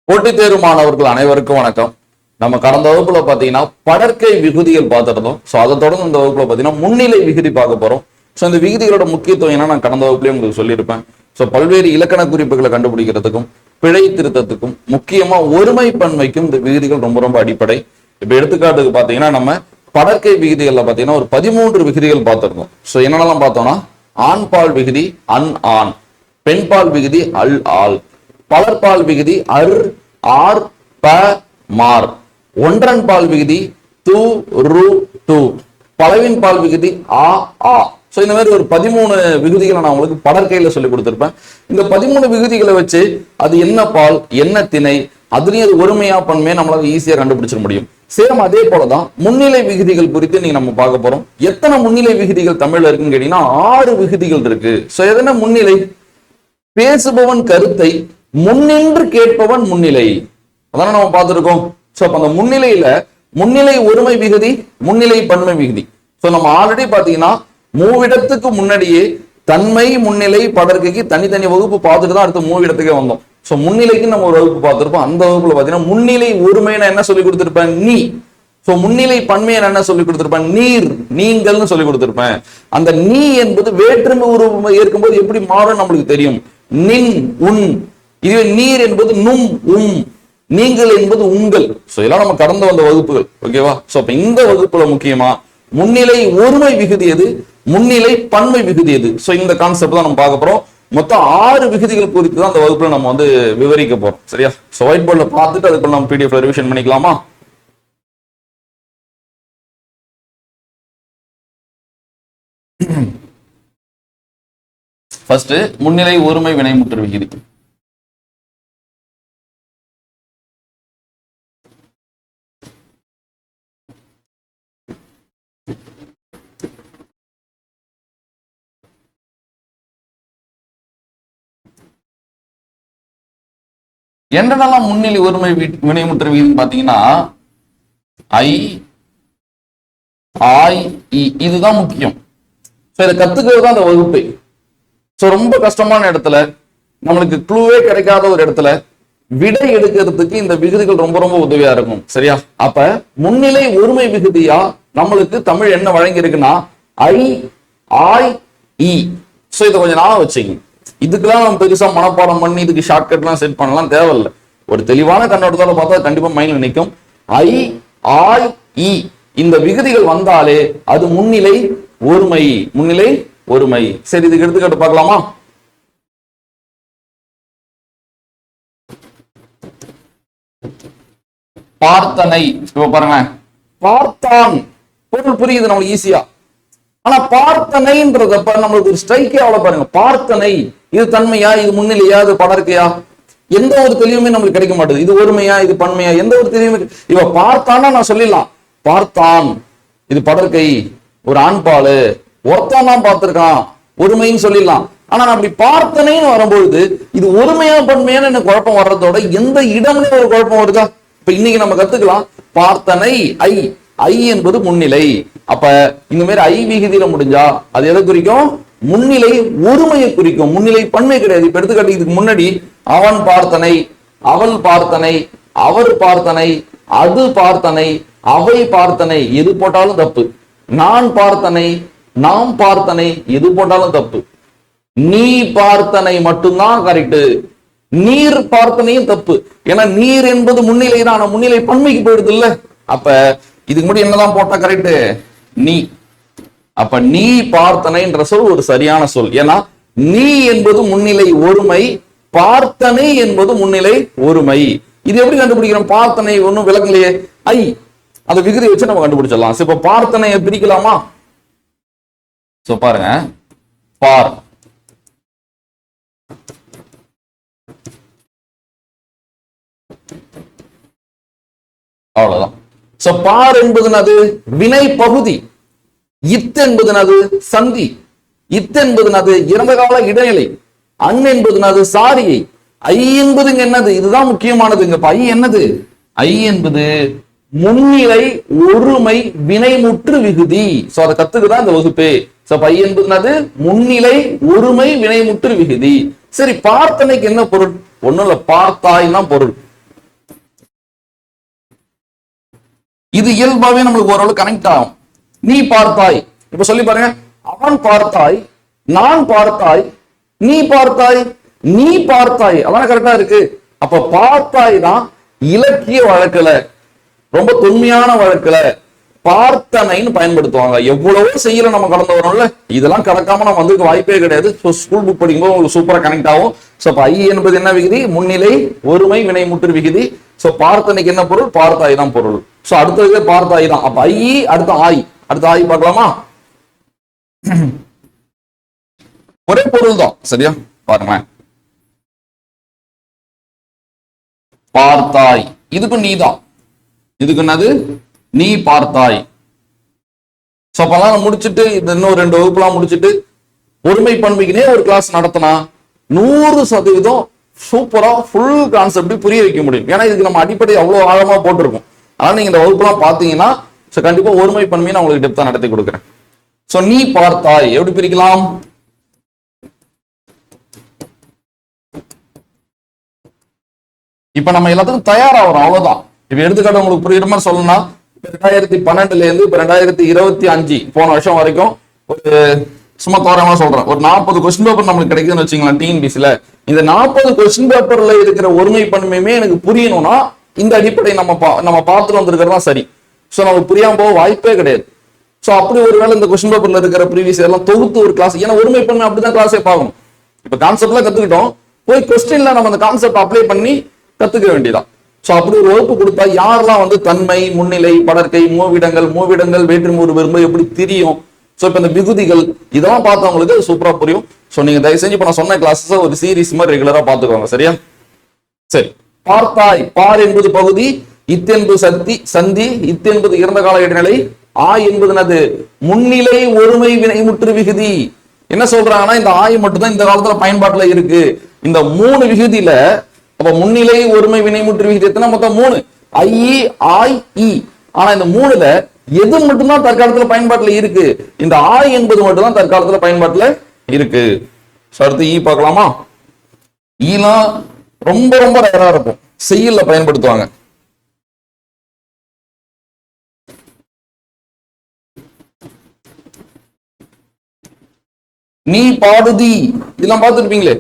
போட்டித் தேர்வு மாணவர்கள் அனைவருக்கும் வணக்கம். நம்ம கடந்த வகுப்புல பாத்தீங்கன்னா படர்க்கை விகுதிகள் பார்த்துருந்தோம். ஸோ அதை தொடர்ந்து இந்த வகுப்புல பாத்தீங்கன்னா முன்னிலை விகுதி பார்க்க போறோம். ஸோ இந்த விகுதிகளோட முக்கியத்துவம் என்ன நான் கடந்த வகுப்புலயே உங்களுக்கு சொல்லியிருப்பேன். ஸோ பல்வேறு இலக்கண குறிப்புகளை கண்டுபிடிக்கிறதுக்கும் பிழை திருத்தத்துக்கும் முக்கியமா ஒருமை பன்மைக்கும் இந்த விகுதிகள் ரொம்ப ரொம்ப அடிப்படை. இப்ப எடுத்துக்காட்டுக்கு பாத்தீங்கன்னா நம்ம படர்க்கை விகுதிகள்ல பாத்தீங்கன்னா ஒரு 13 விகுதிகள் பார்த்திருந்தோம். ஸோ என்னென்னலாம் பார்த்தோம்னா ஆண் பால் விகுதி அன் ஆண், பெண் பால் விகுதி அல் ஆள், பலர்பால் விகுதி அர் ஆர் ப மார், ஒன்றன் பால் விகுதி து ரு டு, பலவின் பால் விகுதி ஆ ஆ. சோ இந்த மாதிரி ஒரு 13 விகுதிகளை நான் உங்களுக்கு படற்கையில சொல்லி கொடுத்திருப்பேன். இந்த 13 விகுதிகளை வச்சு அது என்ன பால் என்ன திணை, அதுலயும் அது ஒருமையா பன்மையா நம்மளால ஈஸியா கண்டுபிடிச்சிட முடியும். சேம் அதே போலதான் முன்னிலை விகுதிகள் குறித்து நீங்க நம்ம பார்க்க போறோம். எத்தனை முன்னிலை விகுதிகள் தமிழ்ல இருக்குன்னு கேட்டீங்கன்னா 6 விகுதிகள் இருக்கு. சோ எதனா முன்னிலை, பேசுபவன் கருத்தை முன்னின்று கேட்பவன் முன்னிலை, அதான நம்ம பார்த்திருக்கோம். சோ அப்ப அந்த முன்னிலையில முன்னிலை ஒருமை விகுதி, முன்னிலை பன்மை விகுதி. சோ நம்ம ஆல்ரெடி பாத்தீங்கன்னா மூவிடத்துக்கு முன்னாடியே தன்மை முன்னிலை படர்க்கைக்கு தனித்தனி வகுப்பு பார்த்துட்டு தான் அடுத்த மூவிடத்துக்கே வந்தோம். சோ முன்னிலைக்கு நம்ம ஒரு வகுப்பு பார்த்திருப்போம். அந்த வகுப்புல பாத்தீங்கன்னா முன்னிலை ஒருமைன்னு என்ன சொல்லி கொடுத்திருப்பேன், நீ. சோ முன்னிலை பன்மையை என்ன சொல்லி கொடுத்திருப்பேன், நீர் நீங்கள்னு சொல்லி கொடுத்திருப்பேன். அந்த நீ என்பது வேற்றுமை உருவம் ஏற்கும்போது எப்படி மாறும் நம்மளுக்கு தெரியும். நின் உன், இதுவே நீர் என்பது நும் உம், நீங்கள் என்பது உங்கள். சோ இதெல்லாம் நம்ம கடந்து வந்த வகுப்புகள். ஓகேவா? சோ அப்ப இந்த வகுப்புல முக்கியமா முன்னிலை ஒருமை விகுதி எது, முன்னிலை பன்மை விகுதி எது. சோ இந்த கான்செப்ட் தான் நம்ம பார்க்க போறோம். மொத்தம் 6 விகுதிகள் குறித்து தான் அந்த வகுப்புல நம்ம வந்து விவரிக்க போறோம். சரியா? சோ ஒயிட் போர்ட்ல பார்த்துட்டு அதுக்குள்ள நம்ம PDF ரிவிஷன் பண்ணிக்கலாமா? ஃபர்ஸ்ட் முன்னிலை ஒருமை வினைமுற்று விகுதி. என்னென்னலாம் முன்னிலை ஒருமை வினைமுற்று விகுதி பாத்தீங்கன்னா ஐ ஆய் இ, இதுதான் முக்கியம். இதை கத்துக்கிறது தான் அந்த வகுப்பை. சோ ரொம்ப கஷ்டமான இடத்துல, நம்மளுக்கு க்ளூவே கிடைக்காத ஒரு இடத்துல விடை எடுக்கிறதுக்கு இந்த விகுதிகள் ரொம்ப ரொம்ப உதவியா இருக்கும். சரியா? அப்ப முன்னிலை ஒருமை விகுதியா நம்மளுக்கு தமிழ் என்ன வழங்கி இருக்குன்னா ஐ ஆய் இ. சோ இதை கொஞ்சம் ஞாபகம் வச்சுங்க. இதுக்கெல்லாம் நம்ம பெருசா மனப்பாடம் பண்ணி இதுக்கு ஷார்ட்கட் எல்லாம் செட் பண்ணலாம் தேவையில்லை. ஒரு தெளிவான கண்ணோட்டத்தோட பார்த்தா கண்டிப்பா மைண்ட்ல நிற்கும். ஐ ஆய் இ இந்த விகுதிகள் வந்தாலே அது முன்னிலை ஒருமை, முன்னிலை ஒருமை. சரி, இதுக்கு எடுத்துக்காட்டு பார்க்கலாமா? பார்த்தனை. இப்ப பாருங்க, பார்த்தான் பொருள் புரியுது நம்மளுக்கு ஈஸியா. ஆனா பார்த்தனைன்றதப்ப நம்மளுக்கு ஒரு ஸ்ட்ரைக்கே அவ்வளவு பாருங்க. பார்த்தனை இது தன்மையா, இது முன்னிலையா, இது படர்க்கையா, எந்த ஒரு தெளிவுமே நம்மளுக்கு கிடைக்க மாட்டேது. இது ஒருமையா இது பன்மையா, எந்த ஒரு தெளிவுமே. இவ பார்த்தானா நான் சொல்லிடலாம், பார்த்தான் இது படர்க்கை, ஒரு ஆண்பாலு, ஒருத்தான் தான் பார்த்திருக்கான், ஒருமைன்னு சொல்லிடலாம். ஆனா நான் அப்படி பார்த்தனைன்னு வரும்பொழுது இது ஒருமையா பன்மையான எனக்கு குழப்பம் வர்றதோட எந்த இடம்னு ஒரு குழப்பம் வருதா? இப்ப இன்னைக்கு நம்ம கத்துக்கலாம் பார்த்தனை ஐ, ஐ என்பது முன்னிலை. அப்ப இந்த மாதிரி ஐ விகுதியில முடிஞ்சா அது எதை குறிக்கும், முன்னிலை ஒருமையை குறிக்கும், முன்னிலை பன்மை கிடையாது. இப்ப எடுத்துக்காட்டு இதுக்கு முன்னாடி அவன் பார்த்தனை, அவள் பார்த்தனை, அவர் பார்த்தனை, அது பார்த்தனை, அவை பார்த்தனை, எது போட்டாலும் தப்பு. நான் பார்த்தனை, நாம் பார்த்தனை, எது போட்டாலும் தப்பு. நீ பார்த்தனை மட்டும்தான் கரெக்ட். நீர் பார்த்தனையும் தப்பு. ஏன்னா நீர் என்பது முன்னிலை தான், முன்னிலை பன்மைக்கு போயிடுது இல்ல. அப்ப இதுக்கு முன்னாடி என்னதான் போட்டா கரெக்ட், நீ. அப்ப நீ பார்த்தனைன்ற சொல் ஒரு சரியான சொல். ஏன்னா நீ என்பது முன்னிலை ஒருமை, பார்த்தனை என்பது முன்னிலை ஒருமை. இது எப்படி கண்டுபிடிக்கிறோம்? பார்த்தனை ஒன்னும் விளக்கலையே, ஐ அந்த விகுதி வச்சு நம்ம கண்டுபிடிச்சிடலாம். இப்ப பார்த்தனையை பிரிக்கலாமா? சோ பாருங்க, பார் அவ்வளவுதான். சோ பார் என்பது வினை பகுதி, இத் என்பது சந்தி, இத் என்பது இறந்த கால இடைநிலை, அன் என்பது சாரியை, ஐ என்பதுங்க என்னது, இதுதான் முக்கியமானதுங்க. ஐ என்னது, ஐ என்பது முன்னிலை ஒருமை வினைமுற்று விகுதி. சோ அதை கத்துக்குதான் இந்த வகுப்பு. சோ ஐ என்பது முன்னிலை ஒருமை வினைமுற்று விகுதி. சரி, பார்த்தனைக்கு என்ன பொருள்? ஒண்ணும் இல்ல, பார்த்தாய் தான் பொருள். இது இயல்பாவே நம்மளுக்கு ஓரளவு கனெக்ட் ஆகும். நீ பார்த்தாய், இப்ப சொல்லி பாருங்க, அவன் பார்த்தாய், நான் பார்த்தாய், நீ பார்த்தாய், நீ பார்த்தாய், அதான் கரெக்டா இருக்கு. அப்ப பார்த்தாய் தான் இலக்கிய வழக்குல, ரொம்ப தொன்மையான வழக்குல பார்த்தனைன்னு பயன்படுத்துவாங்க. எவ்வளவோ செய்யல நம்ம கடந்து வரோம்ல, இதெல்லாம் கடக்காம நம்ம வந்து வாய்ப்பே கிடையாது. ஸ்கூல் புக் படிக்கும்போது உங்களுக்கு சூப்பரா கனெக்ட் ஆகும். சோ ஐ என்பது என்ன விகுதி? முன்னிலை ஒருமை வினைமுற்று விகுதி. சோ பார்த்தனைக்கு என்ன பொருள்? பார்த்தாய் தான் பொருள். சோ அடுத்தது பார்த்தாய் தான். அப்ப ஐ அடுத்த ஆய், அடுத்த ஆய் பார்க்கலாமா? ஒரே பொருள் தான், சரியா? பாருங்க, பார்த்தாய், இதுக்கு நீதான், இதுக்கு என்னது? நீ பார்த்தாய். சோ அப்பெல்லாம் முடிச்சுட்டு இன்னும் 2 வகுப்புலாம் முடிச்சுட்டு ஒருமை பண்புக்குனே ஒரு கிளாஸ் நடத்தினா 100% சூப்பரா ஃபுல் கான்செப்ட் புரிய வைக்க முடியும். ஏன்னா இதுக்கு நம்ம அடிப்படை அவ்வளவு ஆழமா போட்டிருக்கோம். ஆனா நீங்க இந்த வகுப்புலாம் பாத்தீங்கன்னா கண்டிப்பா ஒருமை பண்பையை நான் உங்களுக்கு டெப்தா நடத்தி கொடுக்குறேன். சோ நீ பார்த்தாய் எப்படி பிரிக்கலாம்? இப்ப நம்ம எல்லாத்துக்கும் தயாராகிறோம், அவ்வளவுதான். இப்ப எடுத்துக்காட்டு உங்களுக்கு புரியுற மாதிரி சொல்லணும்னா, 2012 இருந்து இப்ப 2025 போன வருஷம் வரைக்கும் ஒரு சும்மா தோராயமா சொல்றேன், ஒரு 40 கொஸ்டின் பேப்பர் நம்மளுக்கு கிடைக்குதுன்னு வச்சுங்களேன் டிஎன்பிசில. இந்த 40 கொஸ்டின் பேப்பர்ல இருக்கிற ஒருமை பன்மையுமே எனக்கு புரியணும்னா இந்த அடிப்படை நம்ம பார்த்துட்டு வந்திருக்கிறது தான் சரி. சோ நமக்கு புரியாம போக வாய்ப்பே கிடையாது. சோ அப்படி ஒருவேளை இந்த கொஸ்டின் பேப்பர்ல இருக்கிற ப்ரீவியஸ் எல்லாம் தொகுத்து ஒரு கிளாஸ், ஏன்னா ஒருமை பன்மை அப்படிதான் கிளாஸே பார்க்கணும். இப்ப கான்செப்ட்ல கத்துக்கிட்டோம், போய் கொஸ்டின்ல நம்ம அந்த கான்செப்ட் அப்ளை பண்ணி கத்துக்க வேண்டியதான். சோ அப்படி ஒரு வகுப்பு கொடுத்தா யாரெல்லாம் வந்து தன்மை, முன்னிலை, படர்க்கை, மூவிடங்கள் வேற்றுமூறு வெறும்பு எப்படி தெரியும். சோ இப்ப இந்த விகுதிகள் இதெல்லாம் பார்த்தவங்களுக்கு சூப்பரா புரியும். சோ நீங்க தயவு செஞ்சு இப்ப நான் சொன்ன கிளாஸஸ் ஒரு சீரீஸ் மாதிரி ரெகுலரா பாத்துக்கோங்க, சரியா? சரி, பார்த்தாய், பார் என்பது பகுதி, இத் என்பது சந்தி, இத் என்பது இறந்த கால இடைநிலை, ஆய் என்பது முன்னிலை ஒருமை வினைமுற்று விகுதி. என்ன சொல்றாங்கன்னா இந்த ஆய் மட்டும் தான் இந்த காலத்துல பயன்பாட்டுல இருக்கு. இந்த 3 விகுதியில அப்ப முன்னிலை ஒருமை வினைமுற்று விகிதத்தினா மொத்தம் 3, ஐ, ஆய், இ. ஆனா இந்த 3ல எது மட்டும்தான் தற்காலத்துல பயன்பாட்டுல இருக்கு? இந்த ஆய் என்பது மட்டும்தான் தற்காலத்துல பயன்பாட்டுல இருக்கு. அடுத்து ஈ பார்க்கலாமா? ஈலாம் ரொம்ப ரொம்ப ரேரா இருக்கும், செய்யுள்ல பயன்படுத்துவாங்க. நீ பாடுதி, இதெல்லாம் பார்த்துருப்பீங்களே,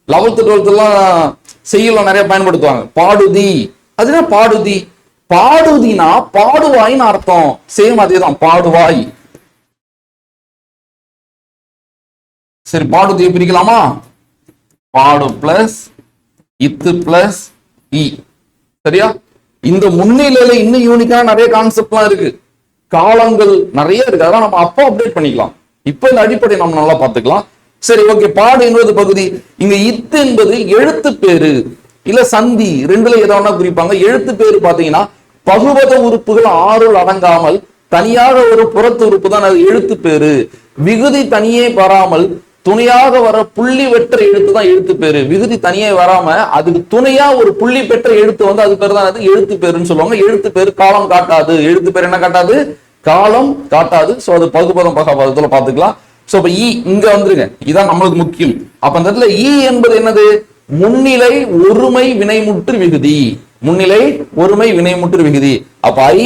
11th 12th எல்லாம் செய்யுள்ள நிறைய பயன்படுத்துவாங்க. பாடுதி, அதுனா பாடுதி, பாடுதினா பாடுவாய்னு அர்த்தம். சேம் அதேதான், பாடுவாய். சரி, பாடுதியை பிரிக்கலாமா? பாடு பிளஸ் இத்து பிளஸ் இ, சரியா? இந்த முன்னிலையில இன்னும் யூனிக்கான நிறைய கான்செப்ட்லாம் இருக்கு, காலங்கள் நிறைய இருக்கு. அதெல்லாம் நம்ம அப்போ அப்டேட் பண்ணிக்கலாம். இப்ப இந்த அடிப்படை நம்ம நல்லா பார்த்துக்கலாம். சரி, ஓகே. பாடு என்பது பகுதி. இங்க இத்து என்பது எழுத்து பேரு இல்ல சந்தி, ரெண்டுல ஏதாவது குறிப்பாங்க. எழுத்து பேரு பாத்தீங்கன்னா பகுவத உறுப்புகள் 6 அடங்காமல் தனியாக ஒரு புறத்து உறுப்பு தான் அது எழுத்து பேரு. விகுதி தனியே வராமல் துணையாக வர புள்ளி வெற்ற எழுத்து தான் எழுத்து பேரு. விகுதி தனியே வராம அதுக்கு துணையா ஒரு புள்ளி பெற்ற எழுத்து வந்து அது பேர் தான் அது எழுத்து பேருன்னு சொல்லுவாங்க. எழுத்து பேரு காலம் காட்டாது. எழுத்து பேர் என்ன காட்டாது? காலம் காட்டாது. சோ அது பகுபதம் பகபதத்துல பாத்துக்கலாம். சோ இப்ப ஈ இங்க வந்துருங்க, இதான் நம்மளுக்கு முக்கியம். அப்ப அந்த இடத்துல ஈ என்பது என்னது? முன்னிலை ஒருமை வினைமுற்று விகுதி. முன்னிலை ஒருமை வினைமுற்று விகுதி. அப்ப ஐ,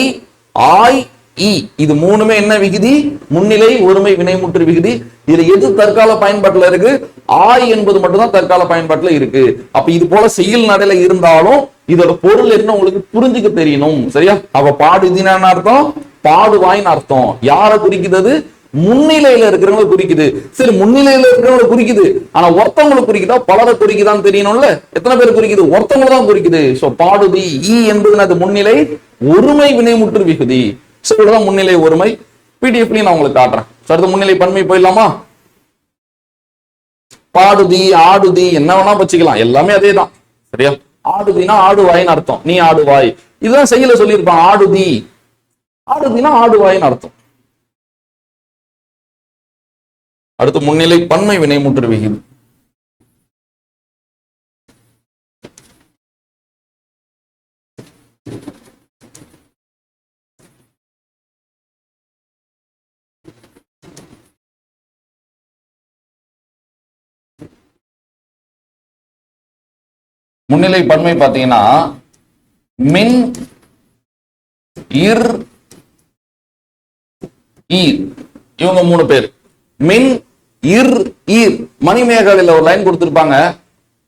ஆய், இ இது 3மே என்ன விகுதி? முன்னிலை ஒருமை வினைமுற்று விகுதி. இதுல எது தற்கால பயன்பாட்டுல இருக்கு? ஆய் என்பது மட்டும்தான் தற்கால பயன்பாட்டுல இருக்கு. அப்ப இது போல செய்யுள் நடையில இருந்தாலும் இதோட பொருள் என்ன உங்களுக்கு புரிஞ்சுக்க தெரியணும், சரியா? அப்ப பாடுதினா என்ன அர்த்தம்? பாடுவாய்னு அர்த்தம். யாரை குறிக்குது? முன்னிலையில இருக்கிறவங்களை குறிக்குது. சரி, முன்னிலையில இருக்கிறவங்களை குறிக்குது, ஆனா ஒருத்தவங்களுக்கு குறிக்குதா பலரை குறிக்குதான்னு தெரியணும்ல. எத்தனை பேர் குறிக்குது? ஒருத்தவங்களை தான் குறிக்குது. சோ பாடுதி ஈ என்பது அது முன்னிலை ஒருமை வினைமுற்று விகுதி. சொல்றதான் முன்னிலை ஒருமை. பிடிஎஃப்லயும் நான் உங்களுக்கு காட்டுறேன். அடுத்து முன்னிலை பன்மை போயிடலாமா? பாடுதி, ஆடுதி என்ன வேணா வச்சுக்கலாம், எல்லாமே அதே தான், சரியா? ஆடுதினா ஆடுவாய்னு அர்த்தம். நீ ஆடுவாய், இதுதான் செய்யல சொல்லியிருப்பான். ஆடுதி, ஆடுதினா ஆடுவாய்னு அர்த்தம். அடுத்து முன்னிலை பன்மை வினைமுற்று விகுதி. முன்னிலை பன்மை பாத்தீங்கன்னா மின், இர், ஈர், இவங்க 3 பேர். மின், இர், ஈர். மணிமேகலையில ஒரு லைன் கொடுத்திருப்பாங்க,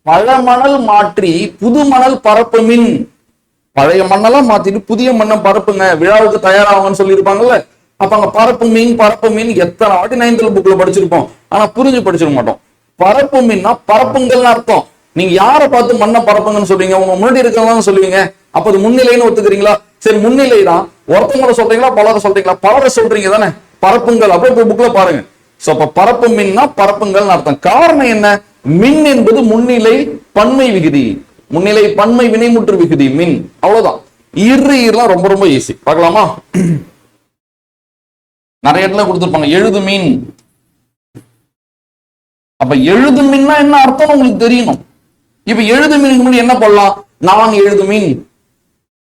பழமணல் மாற்றி புது மணல் பரப்பு மின். பழைய மண்ணெல்லாம் மாத்திட்டு புதிய மண்ணை பரப்புங்க, விழாவுக்கு தயாராகுங்கன்னு சொல்லியிருப்பாங்கல்ல. அப்ப அங்க பரப்பு மீன் எத்தனை வாட்டி 9th புக்ல படிச்சிருப்போம், ஆனா புரிஞ்சு படிச்சிருக்க மாட்டோம். பரப்பு மீன்னா பரப்புங்கள்னு அர்த்தம். நீங்க யாரை பார்த்து மண்ணை பரப்புங்கன்னு சொல்றீங்க? உங்க முன்னாடி இருக்கிறதா சொல்லுவீங்க. அப்ப அது முன்னிலைன்னு ஒத்துக்கிறீங்களா? சரி, முன்னிலை தான். ஒருத்தவங்களை சொல்றீங்களா, பலரை சொல்றீங்களா? பலரை சொல்றீங்க தானே. பரப்புங்கள் அப்ப இப்ப புக்ல பாருங்க. சோ அப்ப பரப்பு மீன்னா பரப்புங்கள்னு அர்த்தம். காரணம் என்ன? மின் என்பது முன்னிலை பன்மை விகுதி, முன்னிலை பன்மை வினைமுற்று விகுதி மின். அவ்வளவுதான். ஈர்லாம் ரொம்ப ரொம்ப ஈஸி. பார்க்கலாமா? நிறைய இடத்துல கொடுத்திருப்பாங்க, எழுது மீன். அப்ப எழுது மீன்னா என்ன அர்த்தம் உங்களுக்கு தெரியணும். இப்ப எழுது மீனுக்கு முன்னாடி என்ன போடலாம்? நான் எழுது மீன்,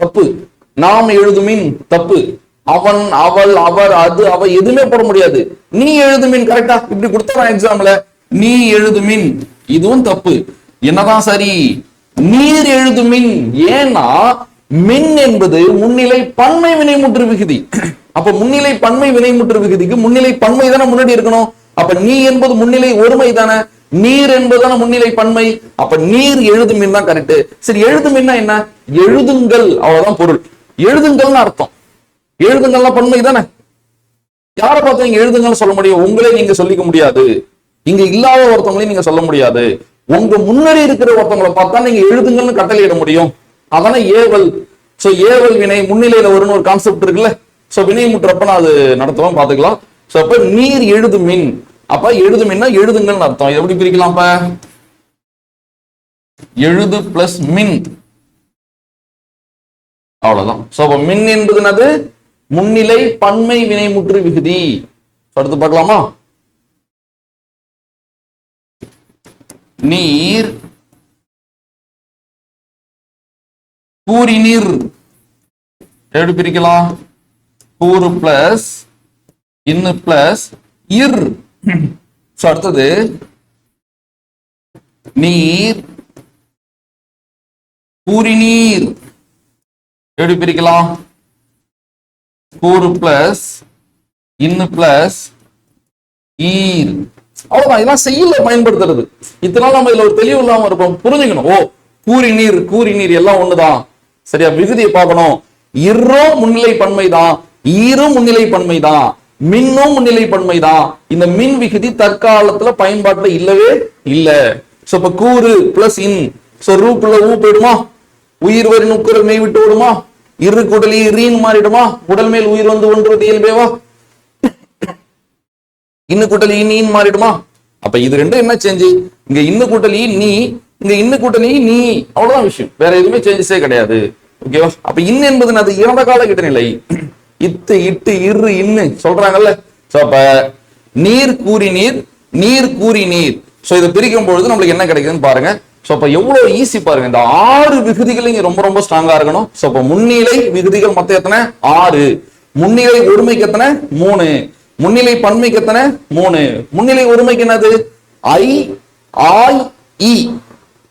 தப்பு. நாம் எழுது மீன், தப்பு. அவன், அவள், அவர், அது, அவ எதுவுமே போட முடியாது. நீ எழுது மீன் கரெக்டா இப்படி கொடுத்தா எக்ஸாம்ல நீ எழுது மீன், இதுவும் தப்பு. என்னதான் சரி? நீர் எழுது மின். ஏன்னா மின் என்பது முன்னிலை பன்மை வினைமுற்று விகுதி. அப்ப முன்னிலை பன்மை வினைமுற்று விகுதிக்கு முன்னிலை பன்மை தானே முன்னாடி இருக்கணும். அப்ப நீ என்பது முன்னிலை ஒருமை தானே, நீர் என்பதான முன்னிலை பன்மை. அப்ப நீர் எழுது மின் தான் கரெக்ட். சரி, எழுது மின்னா என்ன? எழுதுங்கள், அவ்வளவுதான் பொருள். எழுதுங்கள்னு அர்த்தம். எழுதுங்கள்னா பன்மை தானே. யாரை பார்த்து நீங்க எழுதுங்கன்னு சொல்ல முடியும்? உங்களே நீங்க சொல்லிக்க முடியாது. இங்க இல்லாத ஒருத்தவங்களையும் நீங்க சொல்ல முடியாது. உங்க முன்னாடி இருக்கிற ஒருத்தவங்களை பார்த்தா நீங்க எழுதுங்கன்னு கட்டளையிட முடியும். அதான ஏவல். சோ ஏவல் வினை முன்னிலையில வரும்னு ஒரு கான்செப்ட் இருக்குல்ல. சோ வினை முற்றப்ப நான் அது நடத்துவோம், பாத்துக்கலாம். சோ அப்ப நீர் எழுது மின், அப்ப எழுது மின்னா எழுதுங்கன்னு அர்த்தம். எப்படி பிரிக்கலாம்? அப்ப எழுது பிளஸ் மின், அவ்வளவுதான். சோ அப்ப மின் என்பது என்னது? முன்னிலை பன்மை வினைமுற்று விகுதி. அடுத்து பார்க்கலாமா? நீர், கூறினீர். எப்படி பிரிக்கலாம்? கூறு பிளஸ் இன்னு பிளஸ் இர். அடுத்தது நீர், கூறினீர். எப்படி பிரிக்கலாம்? கூறு பிளஸ் இன்னு பிளஸ் ஈர். அவ்வளவுதான். இதெல்லாம் செய்யல பயன்படுத்துறது. இத்தனை நம்ம இதுல ஒரு தெளிவு இல்லாம இருப்போம். புரிஞ்சுக்கணும். ஓ, கூறினீர் கூறினீர் எல்லாம் ஒண்ணுதான். சரியா? விகுதியை பார்க்கணும். இரும் முன்னிலை பன்மை தான், ஈரும் முன்னிலை பன்மை தான், மின்னும் முன்னிலை பன்மை தான். இந்த மின் விகுதி தற்காலத்துல பயன்பாட்டுல இல்லவே இல்ல. சோ இப்ப கூறு பிளஸ் இன், சோ ரூக்குள்ள ஊ போயிடுமா? உயிர் வரி நுக்குரல் மெய் விட்டு விடுமா? இரு குடலி ரீன் மாறிடுமா? உடல் மேல் உயிர் வந்து ஒன்றுவது இயல்பேவா? இன்னு கூட்டலி நீன் மாறிடுமா? அப்ப இது ரெண்டும் என்ன சேஞ்சு? இங்க இன்னு கூட்டலி நீ, இங்க இன்னு கூட்டலி நீ, அவ்வளவுதான் விஷயம். வேற எதுவுமே சேஞ்சஸே கிடையாது. ஓகேவா? அப்ப இன் என்பது அது இறந்த கால இடைநிலை. இத்து இட்டு இரு இன்னு சொல்றாங்கல்ல. சோ அப்ப நீர் கூறி நீர், நீர் கூறி நீர். சோ இதை பிரிக்கும் பொழுது நம்மளுக்கு என்ன கிடைக்குதுன்னு பாருங்க. சோ அப்ப எவ்வளவு ஈஸி பாருங்க. இந்த 6 விகுதிகள் இங்க ரொம்ப ரொம்ப ஸ்ட்ராங்கா இருக்கணும். சோ அப்ப முன்னிலை விகுதிகள் மொத்தம் எத்தனை? 6. முன்னிலை ஒருமைக்கு எத்தனை? 3. முன்னிலை பன்மைக்கு எத்தனை? 3. முன்னிலை ஒருமைக்கு என்னது? ஐ, ஆய், இ.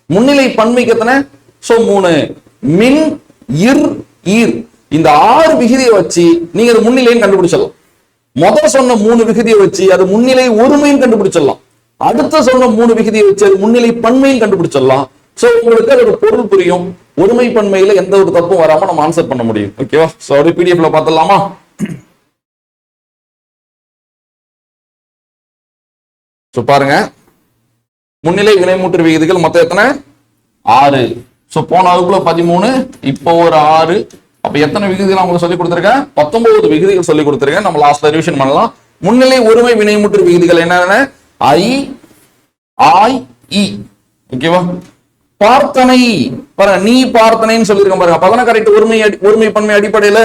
முன்னிலை பன்மைக்கு எத்தனை? சோ 3. மின், இர், ஈர். இந்த 6 விகுதியை வச்சு நீங்க அது முன்னிலைன்னு கண்டுபிடிச்சிடலாம். முதல் சொன்ன 3 விகுதியை வச்சு அது முன்னிலை ஒருமைன்னு கண்டுபிடிச்சிடலாம். அடுத்த சொன்ன 3 விகுதியை வச்சு அது முன்னிலை பன்மைன்னு கண்டுபிடிச்சிடலாம். சோ உங்களுக்கு அது ஒரு பொருள் புரியும். ஒருமை பன்மையில எந்த ஒரு தப்பும் வராம நம்ம ஆன்சர் பண்ண முடியும். ஓகேவா? சோ அப்படியே பிடிஎஃப்ல பார்த்துடலாமா? பாருங்க, முன்னிலை வினைமுற்று விகுதிகள் மொத்தம் எத்தனை? 6. சோ போன வகுப்புல 13, இப்போ ஒரு 6. அப்ப எத்தனை விகுதிகள் உங்களுக்கு சொல்லி கொடுத்திருக்கேன்? 19 விகுதிகள் சொல்லி கொடுத்திருக்கேன். நம்ம லாஸ்ட்ல ரிவிஷன் பண்ணலாம். முன்னிலை ஒருமை வினைமுற்று விகுதிகள் என்னென்ன? ஐ, ஆய், இ. ஓகேவா? பார்த்தனை பாருங்க, நீ பார்த்தனைன்னு சொல்லியிருக்கேன் பாருங்க. அப்பதானே கரெக்ட். ஒருமை பன்மை அடிப்படையில.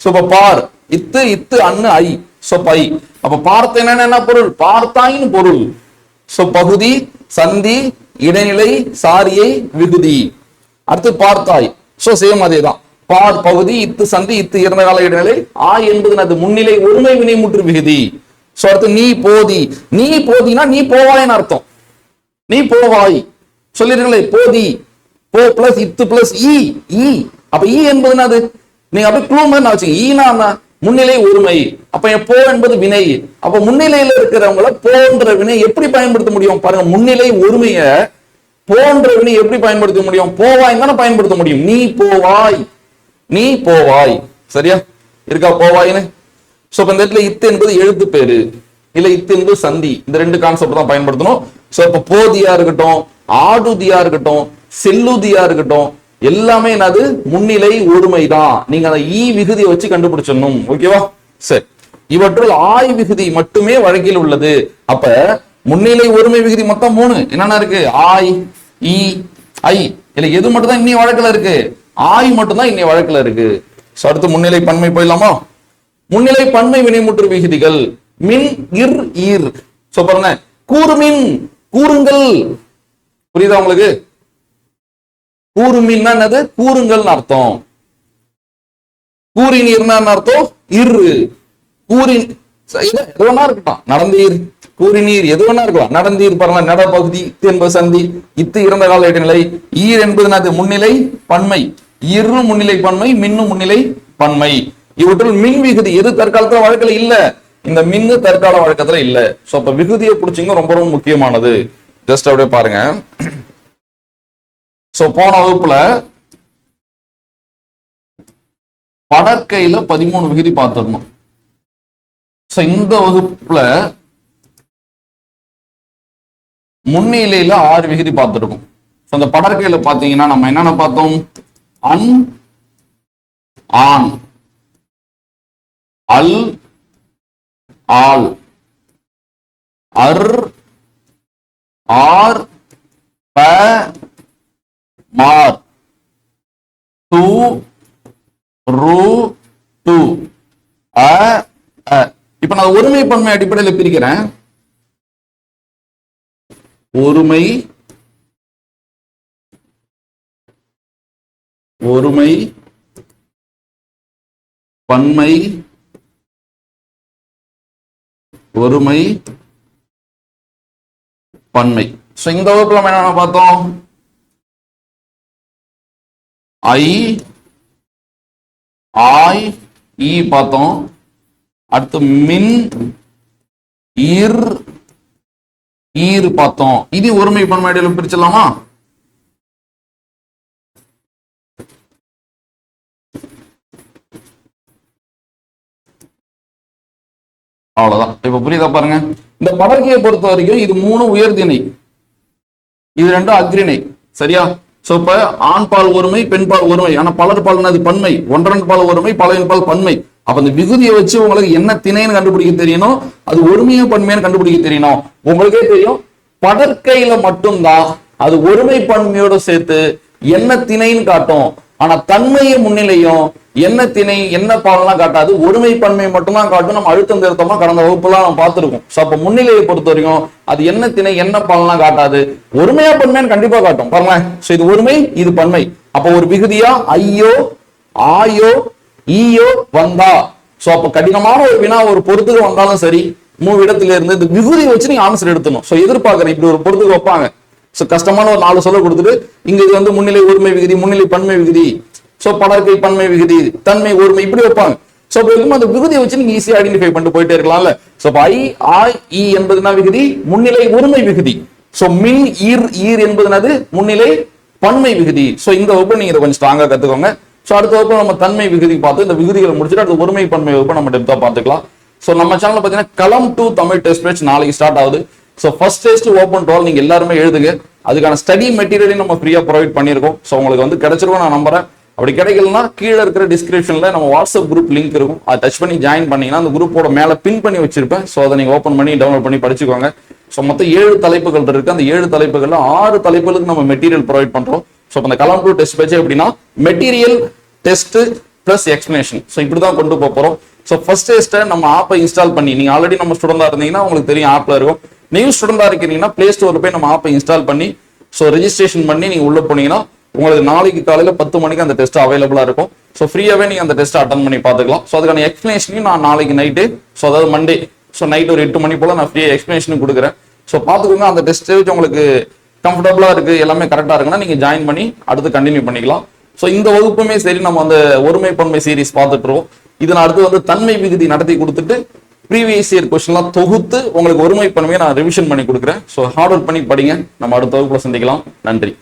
சோ இப்ப பார், இத்து இத்து அன்னு ஐ. So by. அப்ப பார்த்தேன்னா என்ன பொருள்? பார்த்தாயின்னு பொருள். சோ பகுதி, சந்தி, இடைநிலை, சாரியை, விகுதி. அடுத்து பார்த்தாய். சோ சேம் அதேதான். பார் பகுதி, இத்து சந்தி, இத்து இறந்த கால இடைநிலை, ஆய் என்பது அது முன்னிலை ஒருமை வினைமுற்று விகுதி. சோ அடுத்து நீ போதி. நீ போதினா நீ போவாய்னு அர்த்தம். நீ போவாய் சொல்லிருங்களே. போதி, போ பிளஸ் இத்து பிளஸ் இ, இ. அப்ப இ என்பது அது நீங்க அப்படியே க்ளூ மாதிரி நான் வச்சுங்க. ஈனா முன்னிலை ஒருமை. அப்ப போ என்பது வினை. அப்ப முன்னிலையில இருக்கிறவங்கள போன்ற வினை எப்படி பயன்படுத்த முடியும் பாருங்க. முன்னிலை ஒருமைய போன்ற வினை எப்படி பயன்படுத்த முடியும்? போவாய் தானே பயன்படுத்த முடியும். நீ போவாய், நீ போவாய். சரியா இருக்கா போவாய்னு? சோ இந்த இடத்துல இத்து என்பது எழுத்து பேரு, இல்ல இத்து என்பது சந்தி. இந்த ரெண்டு கான்செப்ட் தான் பயன்படுத்தணும். சோ இப்ப போதியா இருக்கட்டும், ஆடுதியா இருக்கட்டும், செல்லுதியா இருக்கட்டும், எல்லாமே என்னது முன்னிலை ஒருமை தான். நீங்க அந்த ஈ விகுதியை வச்சு கண்டுபிடிச்சிடணும். ஓகேவா? சரி, இவற்றுள் ஆய் விகுதி மட்டுமே வழக்கில் உள்ளது. அப்ப முன்னிலை ஒருமை விகுதி மொத்தம் 3 என்னென்ன இருக்கு? ஆய், ஈ, ஐ. இல்ல எது மட்டும் தான் இன்னைய வழக்குல இருக்கு? ஆய் மட்டும் தான் இன்னைய வழக்குல இருக்கு. சோ அடுத்து முன்னிலை பன்மை போயிடலாமா? முன்னிலை பன்மை வினைமுற்று விகுதிகள் மின், இர், ஈர். சோ பாருங்க, கூறுமின், கூறுங்கள். புரியுதா உங்களுக்கு? கூறுமின்னா என்னது? கூறுங்கள் அர்த்தம். கூறினீர்னா அர்த்தம் இரு. கூறின் எது வேணா இருக்கட்டும். நடந்தீர், கூறினீர் எது வேணா இருக்கலாம். நடந்தீர் பாருங்க, நடப்பகுதி என்பது சந்தி, இத்து இறந்த கால இடைநிலை, ஈர் என்பது முன்னிலை பன்மை, இரு முன்னிலை பன்மை, மின்னு முன்னிலை பன்மை. இவற்றுள் மின் விகுதி எது தற்காலத்துல வழக்கில் இல்ல? இந்த மின்னு தற்கால வழக்கத்துல இல்ல. சோ அப்ப விகுதியை பிடிச்சிங்க, ரொம்ப ரொம்ப முக்கியமானது. ஜஸ்ட் அப்படியே பாருங்க. சோ போன வகுப்புல படற்கையில 13 விகுதி பார்த்திருந்தோம். சோ இந்த வகுப்புல முன்னிலையில 6 விகுதி பார்த்திருக்கோம். அந்த படற்கையில பாத்தீங்கன்னா நம்ம என்னென்ன பார்த்தோம்? அன், ஆன், அல், ஆல், அர், ஆர், ப, மார், து, ரு, து, அ, அ. இப்ப நான் ஒருமை பன்மை அடிப்படையில் பிரிக்கிறேன். ஒருமை, ஒருமை, பன்மை, ஒருமை, பன்மை. சோ இந்த வகுப்புல நம்ம என்ன பார்த்தோம்? ஐ, ஆய், ஈ பார்த்தோம். அடுத்து மின், ஈர், ஈர் பார்த்தோம். இது ஒருமை பன்மை அடிப்படையில் பிரிச்சலாமா? அவ்வளவுதான். இப்ப புரியுதா பாருங்க. இந்த படற்கையை பொறுத்த வரைக்கும் இது 3 உயர்திணை, இது 2 அக்ரிணை. சரியா? சோ இப்ப ஆண் பால் ஒருமை, பெண் பால் ஒருமை. ஆனா பலர் பால் அது பன்மை, ஒன்றன் பால் ஒருமை, பலவின் பால் பன்மை. அப்ப இந்த விகுதியை வச்சு உங்களுக்கு என்ன திணைன்னு கண்டுபிடிக்க தெரியணும், அது ஒருமையா பன்மையான்னு கண்டுபிடிக்க தெரியணும். உங்களுக்கே தெரியும், படற்கையில மட்டும்தான் அது ஒருமை பன்மையோட சேர்த்து என்ன திணைன்னு காட்டும். ஆனா தன்மையை முன்னிலையும் என்ன திணை என்ன பாலெல்லாம் காட்டாது, ஒருமை பன்மை மட்டும்தான் காட்டும். நம்ம அழுத்தம் திருத்தமா கடந்த வகுப்புலாம் நம்ம பார்த்திருக்கோம். சோ அப்ப முன்னிலையை பொறுத்த வரைக்கும் அது என்ன திணை என்ன பாலெல்லாம் காட்டாது, ஒருமையா பன்மைன்னு கண்டிப்பா காட்டும். பாருங்க, சோ இது ஒருமை, இது பன்மை. அப்ப ஒரு விகுதியா ஐயோ, ஆயோ, ஈயோ வந்தா, சோ அப்ப கடினமான ஒரு வினா ஒரு பொறுத்துக்கு வந்தாலும் சரி, 3 இடத்துல இருந்து இந்த விகுதி வச்சு நீங்க ஆன்சர் எடுத்தணும். சோ எதிர்பார்க்கறேன் இப்படி ஒரு பொறுத்துக்கு வைப்பாங்க. சோ கஷ்டமான ஒரு 4 சொல்ல கொடுத்துட்டு இங்க இது முன்னிலை ஒருமை விகுதி, முன்னிலை பன்மை விகுதி, சோ படற்கை பன்மை விகுதி, தன்மை ஒருமை, இப்படி வைப்பாங்க. சோ அந்த விகுதியை வச்சு நீங்க ஈஸியா ஐடென்டிஃபை பண்ணிட்டு போயிட்டே இருக்கலாம்ல. சோ ஐ, ஆய், ஈ என்பதுனா விகுதி முன்னிலை ஒருமை விகுதி. சோ மின், ஈர், ஈர் என்பதுனது முன்னிலை பன்மை விகுதி. சோ இந்த வகுப்பு நீங்க இதை கொஞ்சம் ஸ்ட்ராங்கா கத்துக்கோங்க. சோ அடுத்த வகுப்பு நம்ம தன்மை விகுதி பார்த்து இந்த விகுதிகளை முடிச்சுட்டு அடுத்த ஒருமை பன்மை வகுப்பு நம்ம டெப்தா பார்த்துக்கலாம். சோ நம்ம சேனல்ல பாத்தீங்கன்னா களம் 2 தமிழ் டெஸ்ட் பேட்ச் நாளைக்கு ஸ்டார்ட் ஆகுது. So first test open to all நீங்க எல்லாருமே எழுதுங்க. அதுக்கான ஸ்டடி மெட்டீரியலையும் நம்ம ஃப்ரீயா ப்ரொவைட் பண்ணிருக்கோம். சோ உங்களுக்கு கிடைச்சிருக்கும் நான் நம்புறேன். அப்படி கிடைக்கலன்னா கீழே இருக்கிற டிஸ்கிரிப்ஷன்ல நம்ம வாட்ஸ்அப் குரூப் லிங்க் இருக்கும், அதை டச் பண்ணி ஜாயின் பண்ணீங்கன்னா அந்த குரூப்போட மேல பின் பண்ணி வச்சிருப்பேன். ஸோ அதை நீங்க ஓப்பன் பண்ணி டவுன்லோட் பண்ணி படிச்சுக்கோங்க. ஸோ மொத்தம் 7 தலைப்புகள் இருக்கு. அந்த 7 தலைப்புகள்ல 6 தலைப்புகளுக்கு நம்ம மெட்டீரியல் ப்ரொவைட் பண்றோம். ஸோ அந்த களம் 2 டெஸ்ட் பேட்ச் எப்படின்னா material, test plus explanation. So இப்படிதான் கொண்டு போறோம். ஸோ ஃபர்ஸ்ட் டெஸ்ட்டை நம்ம ஆப்பை இன்ஸ்டால் பண்ணி, நீங்க ஆல்ரெடி நம்ம ஸ்டூடெண்டா இருந்தீங்கன்னா உங்களுக்கு தெரியும் ஆப்ல இருக்கும். நியூ ஸ்டூடெண்டா இருக்கீங்கன்னா பிளே ஸ்டோர்ல போய் நம்ம ஆப்பை இன்ஸ்டால் பண்ணி ஸோ ரெஜிஸ்ட்ரேஷன் பண்ணி நீங்க உள்ள போனீங்கன்னா உங்களுக்கு நாளைக்கு காலையில 10 மணிக்கு அந்த டெஸ்ட் அவைலபிளா இருக்கும். ஸோ ஃப்ரீயாவே நீங்க அந்த டெஸ்ட் அட்டன் பண்ணி பார்த்துக்கலாம். ஸோ அதுக்கான எக்ஸ்பிளேஷனையும் நான் நாளைக்கு நைட்டு, ஸோ அதாவது மண்டே, ஸோ நைட் ஒரு 8 மணி போல நான் ஃப்ரீயா எக்ஸ்பிளேஷனும் கொடுக்குறேன். ஸோ பார்த்துக்கோங்க. அந்த டெஸ்ட் உங்களுக்கு கம்ஃபர்டபுளா இருக்கு, எல்லாமே கரெக்டா இருக்குன்னா நீங்க ஜாயின் பண்ணி அடுத்து கண்டினியூ பண்ணிக்கலாம். ஸோ இந்த வகுப்புமே சரி, நம்ம அந்த ஒருமை பன்மை சீரிஸ் பார்த்துட்டு இருக்கோம். இது நான் அடுத்து வந்து தன்மை விகுதி நடத்தி கொடுத்துட்டு ப்ரீவியஸ் இயர் கொஸ்டின்லாம் தொகுத்து உங்களுக்கு ஒருமை பண்ணுவே நான் ரிவிஷன் பண்ணி கொடுக்குறேன். ஸோ ஹார்ட் ஒர்க் பண்ணி படிங்க. நம்ம அடுத்த வகுப்புல சந்திக்கலாம். நன்றி.